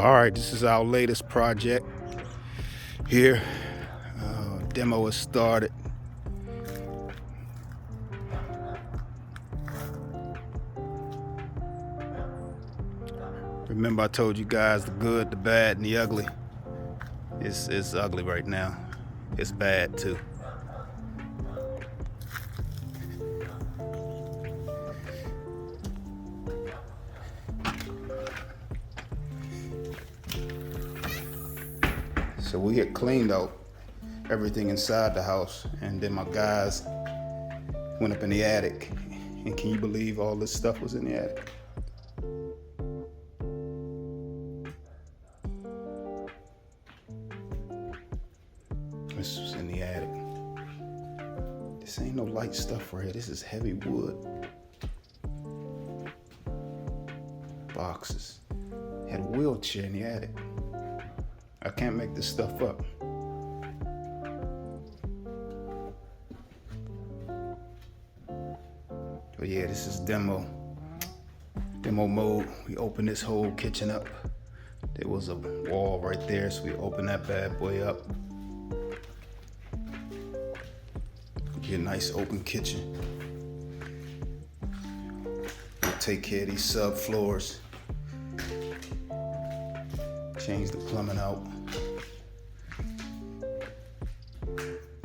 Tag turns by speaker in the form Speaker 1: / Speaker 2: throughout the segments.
Speaker 1: All right, this is our latest project here. Demo has started. Remember I told you guys the good, the bad, and the ugly. It's ugly right now. It's bad too. So we had cleaned out everything inside the house, and then my guys went up in the attic. And can you believe all this stuff was in the attic? This was in the attic. This ain't no light stuff right here. This is heavy wood. Boxes. Had a wheelchair in the attic. I can't make this stuff up. But yeah, this is demo mode. We open this whole kitchen up. There was a wall right there, so we open that bad boy up. Get a nice open kitchen. We'll take care of these subfloors. Change the plumbing out.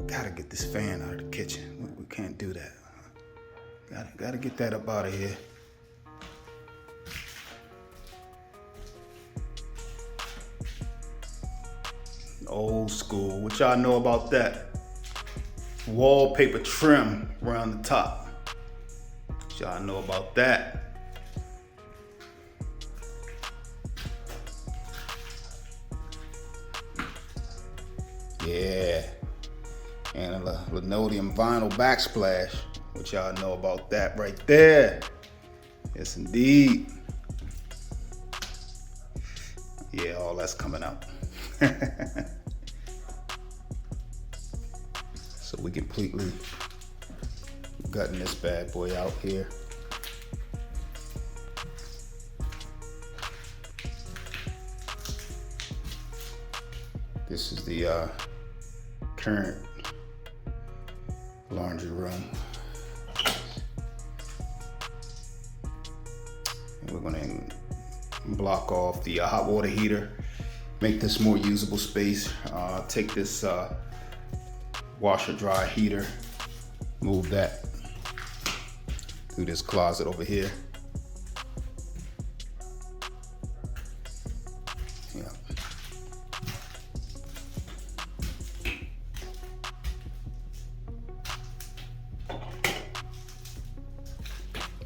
Speaker 1: Gotta get this fan out of the kitchen. We can't do that. Gotta get that up out of here. Old school. What y'all know about that? Wallpaper trim around the top. What y'all know about that? Yeah. And a linoleum vinyl backsplash. What y'all know about that right there? Yes, indeed. Yeah, all that's coming out. So we completely gutting this bad boy out here. This is the current laundry room. And we're gonna block off the hot water heater, make this more usable space. Take this washer dry heater, move that through this closet over here. Yeah.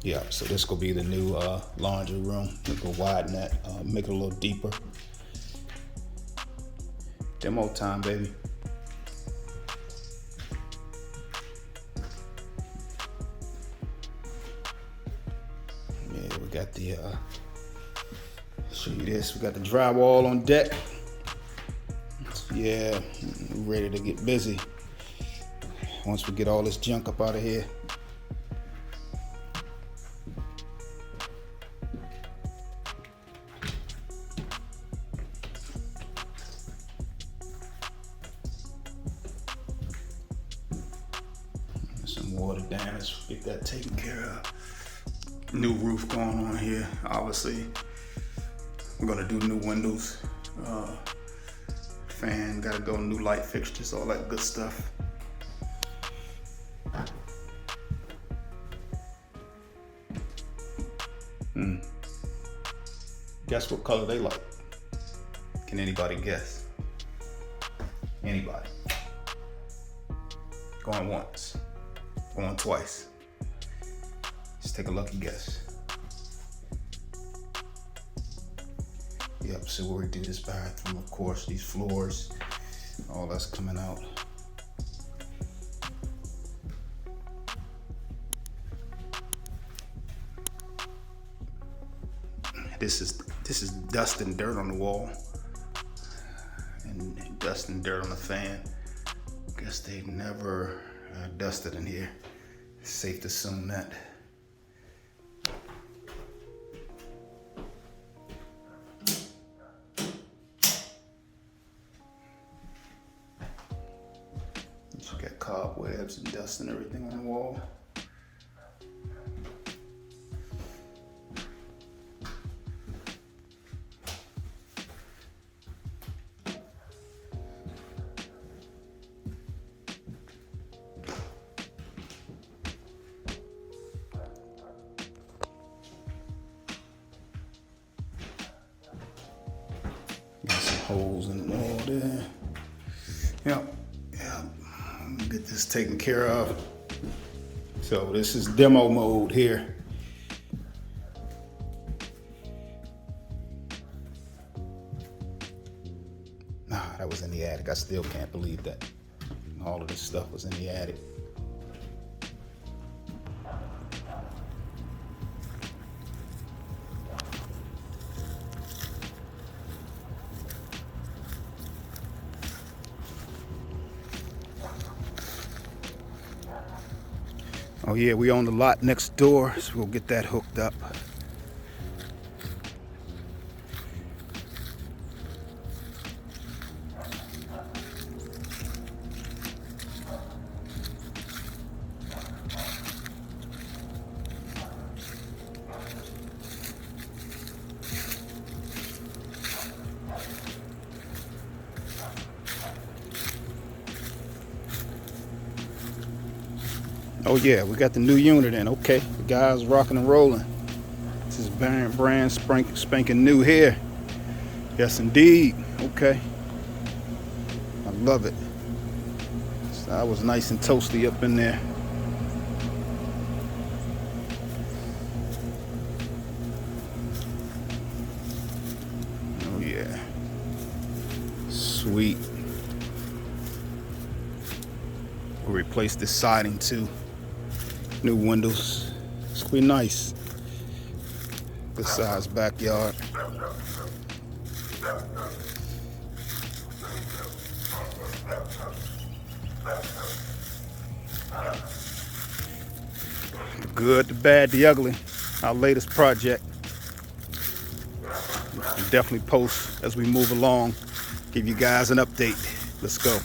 Speaker 1: Yeah, so this will be the new laundry room. We'll go widen that, make it a little deeper. Demo time, baby. Yeah, we got the, show you this. We got the drywall on deck. Yeah, we're ready to get busy. Once we get all this junk up out of here. Some water damage, get that taken care of. New roof going on here, obviously. We're gonna do new windows. Fan, gotta go, new light fixtures, all that good stuff. Guess what color they like? Can anybody guess? Anybody? Going once. Going twice. Just take a lucky guess. Yep, so we'll redo this bathroom, of course, these floors, all that's coming out. This is dust and dirt on the wall, and dust and dirt on the fan. Guess they never dusted in here. It's safe to assume that. wall. Got some holes in the wall there. Yep. Get this taken care of. So this is demo mode here. Nah, that was in the attic. I still can't believe that. All of this stuff was in the attic. Oh yeah, we own the lot next door, so we'll get that hooked up. Oh yeah, we got the new unit in. Okay, the guys rocking and rolling. This is brand spanking new here. Yes indeed. Okay, I love it. So I was nice and toasty up in there. Oh yeah, sweet. We'll replace this siding too. New windows. It's gonna be nice. Good size backyard. The good, the bad, the ugly. Our latest project. We'll definitely post as we move along. Give you guys an update. Let's go.